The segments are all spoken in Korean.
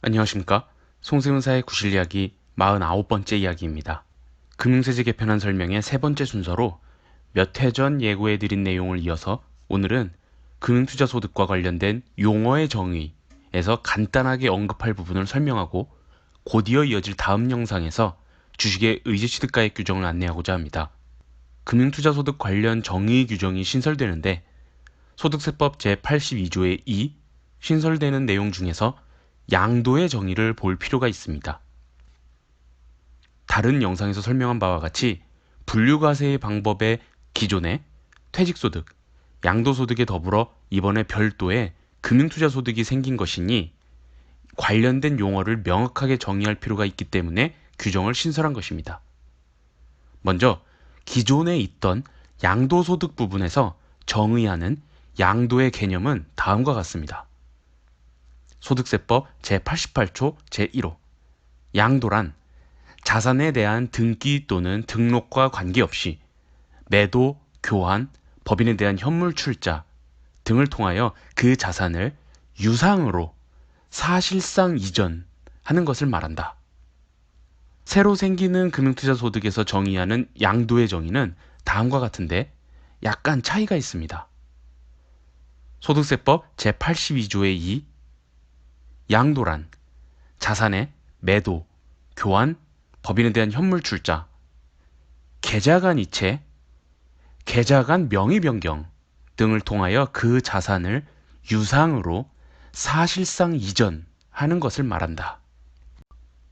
안녕하십니까? 송세훈사의 구실 이야기 49번째 이야기입니다. 금융세제 개편안 설명의 세 번째 순서로 몇 회 전 예고해드린 내용을 이어서 오늘은 금융투자소득과 관련된 용어의 정의에서 간단하게 언급할 부분을 설명하고 곧이어 이어질 다음 영상에서 주식의 의지취득가액 규정을 안내하고자 합니다. 금융투자소득 관련 정의 규정이 신설되는데 소득세법 제82조의 2 신설되는 내용 중에서 양도의 정의를 볼 필요가 있습니다. 다른 영상에서 설명한 바와 같이 분류과세의 방법에 기존의 퇴직소득, 양도소득에 더불어 이번에 별도의 금융투자소득이 생긴 것이니 관련된 용어를 명확하게 정의할 필요가 있기 때문에 규정을 신설한 것입니다. 먼저 기존에 있던 양도소득 부분에서 정의하는 양도의 개념은 다음과 같습니다. 소득세법 제88조 제1호 양도란 자산에 대한 등기 또는 등록과 관계없이 매도, 교환, 법인에 대한 현물 출자 등을 통하여 그 자산을 유상으로 사실상 이전하는 것을 말한다. 새로 생기는 금융투자소득에서 정의하는 양도의 정의는 다음과 같은데 약간 차이가 있습니다. 소득세법 제82조의 2 양도란 자산의 매도, 교환, 법인에 대한 현물 출자, 계좌간 이체, 계좌간 명의 변경 등을 통하여 그 자산을 유상으로 사실상 이전하는 것을 말한다.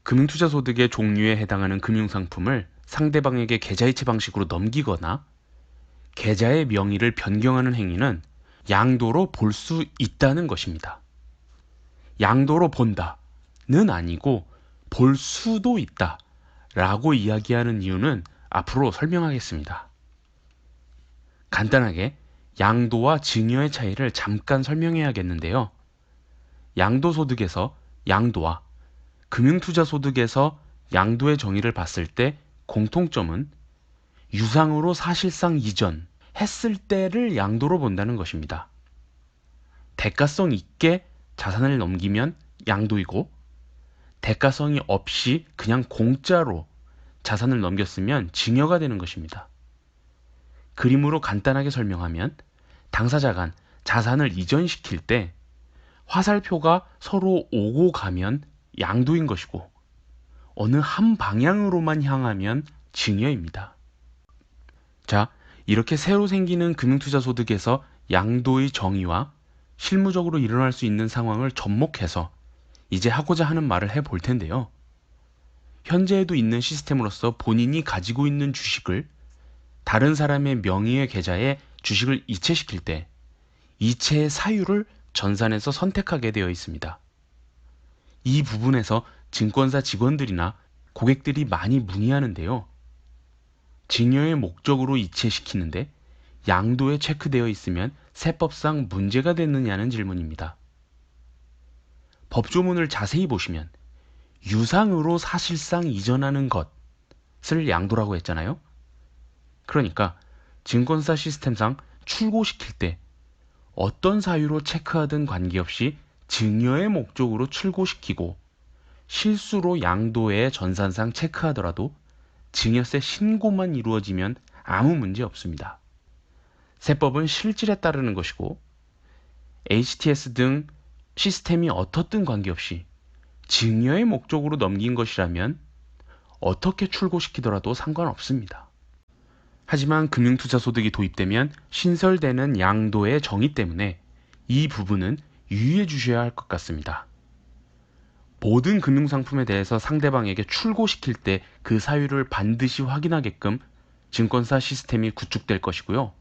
금융투자소득의 종류에 해당하는 금융상품을 상대방에게 계좌이체 방식으로 넘기거나 계좌의 명의를 변경하는 행위는 양도로 볼 수 있다는 것입니다. 양도로 본다는 아니고 볼 수도 있다 라고 이야기하는 이유는 앞으로 설명하겠습니다. 간단하게 양도와 증여의 차이를 잠깐 설명해야겠는데요. 양도소득에서 양도와 금융투자소득에서 양도의 정의를 봤을 때 공통점은 유상으로 사실상 이전했을 때를 양도로 본다는 것입니다. 대가성 있게 자산을 넘기면 양도이고 대가성이 없이 그냥 공짜로 자산을 넘겼으면 증여가 되는 것입니다. 그림으로 간단하게 설명하면 당사자 간 자산을 이전시킬 때 화살표가 서로 오고 가면 양도인 것이고 어느 한 방향으로만 향하면 증여입니다. 자, 이렇게 새로 생기는 금융투자소득에서 양도의 정의와 실무적으로 일어날 수 있는 상황을 접목해서 이제 하고자 하는 말을 해볼 텐데요. 현재에도 있는 시스템으로서 본인이 가지고 있는 주식을 다른 사람의 명의의 계좌에 주식을 이체시킬 때 이체의 사유를 전산에서 선택하게 되어 있습니다. 이 부분에서 증권사 직원들이나 고객들이 많이 문의하는데요. 증여의 목적으로 이체시키는데 양도에 체크되어 있으면 세법상 문제가 되느냐는 질문입니다. 법조문을 자세히 보시면 유상으로 사실상 이전하는 것을 양도라고 했잖아요. 그러니까 증권사 시스템상 출고시킬 때 어떤 사유로 체크하든 관계없이 증여의 목적으로 출고시키고 실수로 양도에 전산상 체크하더라도 증여세 신고만 이루어지면 아무 문제 없습니다. 세법은 실질에 따르는 것이고 HTS 등 시스템이 어떻든 관계없이 증여의 목적으로 넘긴 것이라면 어떻게 출고시키더라도 상관없습니다. 하지만 금융투자소득이 도입되면 신설되는 양도의 정의 때문에 이 부분은 유의해 주셔야 할 것 같습니다. 모든 금융상품에 대해서 상대방에게 출고시킬 때 그 사유를 반드시 확인하게끔 증권사 시스템이 구축될 것이고요.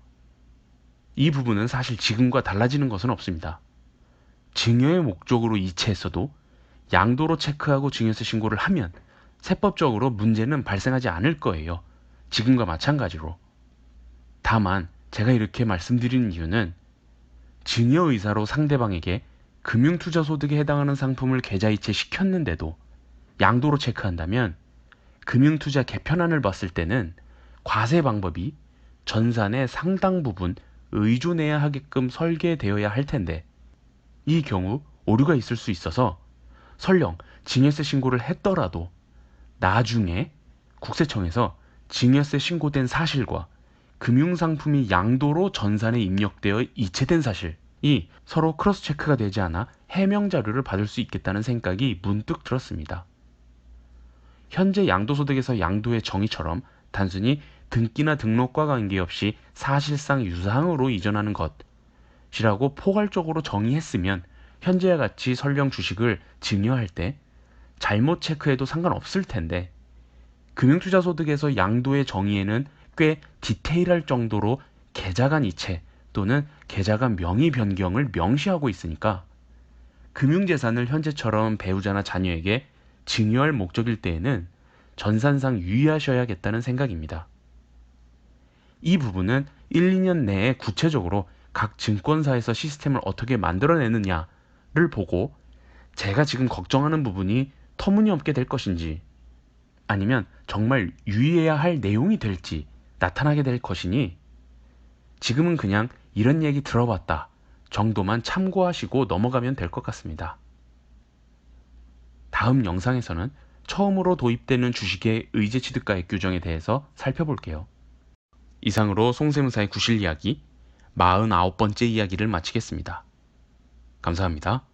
이 부분은 사실 지금과 달라지는 것은 없습니다. 증여의 목적으로 이체했어도 양도로 체크하고 증여세 신고를 하면 세법적으로 문제는 발생하지 않을 거예요. 지금과 마찬가지로. 다만 제가 이렇게 말씀드리는 이유는 증여 의사로 상대방에게 금융투자소득에 해당하는 상품을 계좌이체 시켰는데도 양도로 체크한다면 금융투자 개편안을 봤을 때는 과세 방법이 전산의 상당 부분 의존해야 하게끔 설계되어야 할 텐데 이 경우 오류가 있을 수 있어서 설령 증여세 신고를 했더라도 나중에 국세청에서 증여세 신고된 사실과 금융상품이 양도로 전산에 입력되어 이체된 사실이 서로 크로스 체크가 되지 않아 해명 자료를 받을 수 있겠다는 생각이 문득 들었습니다. 현재 양도소득에서 양도의 정의처럼 단순히 등기나 등록과 관계없이 사실상 유상으로 이전하는 것이라고 포괄적으로 정의했으면 현재와 같이 설령 주식을 증여할 때 잘못 체크해도 상관없을 텐데, 금융투자소득에서 양도의 정의에는 꽤 디테일할 정도로 계좌간 이체 또는 계좌간 명의 변경을 명시하고 있으니까 금융재산을 현재처럼 배우자나 자녀에게 증여할 목적일 때에는 전산상 유의하셔야겠다는 생각입니다. 이 부분은 1, 2년 내에 구체적으로 각 증권사에서 시스템을 어떻게 만들어내느냐를 보고 제가 지금 걱정하는 부분이 터무니없게 될 것인지 아니면 정말 유의해야 할 내용이 될지 나타나게 될 것이니 지금은 그냥 이런 얘기 들어봤다 정도만 참고하시고 넘어가면 될 것 같습니다. 다음 영상에서는 처음으로 도입되는 주식의 의제취득가액 규정에 대해서 살펴볼게요. 이상으로 송세무사의 구실 이야기 49번째 이야기를 마치겠습니다. 감사합니다.